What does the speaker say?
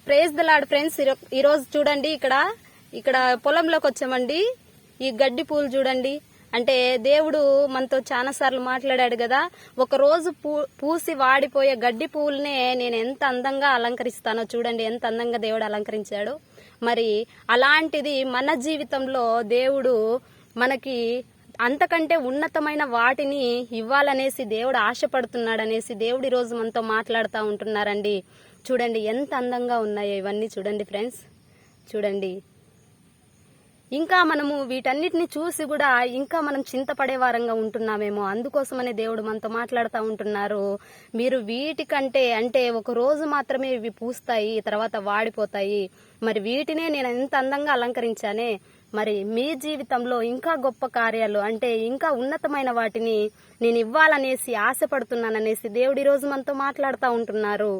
Praise the lord friends. ఈరోజు చూడండి ఇక్కడ పొలంలోకి వచ్చామండి. ఈ గడ్డి పూలు చూడండి. అంటే దేవుడు మనతో చాలా సార్లు మాట్లాడాడు కదా, ఒక రోజు పూసి వాడిపోయే గడ్డి పువ్వులనే నేను ఎంత అందంగా అలంకరిస్తానో చూడండి, ఎంత అందంగా దేవుడు అలంకరించాడు. మరి అలాంటిది మన జీవితంలో దేవుడు మనకి అంతకంటే ఉన్నతమైన వాటిని ఇవ్వాలనేసి దేవుడు ఆశపడుతున్నాడనేసి దేవుడు ఈరోజు మనతో మాట్లాడుతూ ఉంటున్నారండి. చూడండి ఎంత అందంగా ఉన్నాయో ఇవన్నీ. చూడండి ఫ్రెండ్స్, చూడండి. ఇంకా మనము వీటన్నిటిని చూసి కూడా ఇంకా మనం చింతపడే వారంగా ఉంటున్నామేమో, అందుకోసమనే దేవుడు మనతో మాట్లాడుతూ ఉంటున్నారు. మీరు వీటికంటే అంటే ఒక రోజు మాత్రమే ఇవి పూస్తాయి, తర్వాత వాడిపోతాయి. మరి వీటినే నేను ఎంత అందంగా అలంకరించానే, మరి మీ జీవితంలో ఇంకా గొప్ప కార్యాలు అంటే ఇంకా ఉన్నతమైన వాటిని నేను ఇవ్వాలనేసి ఆశపడుతున్నాననేసి దేవుడు ఈరోజు మనతో మాట్లాడుతూ ఉంటున్నారు.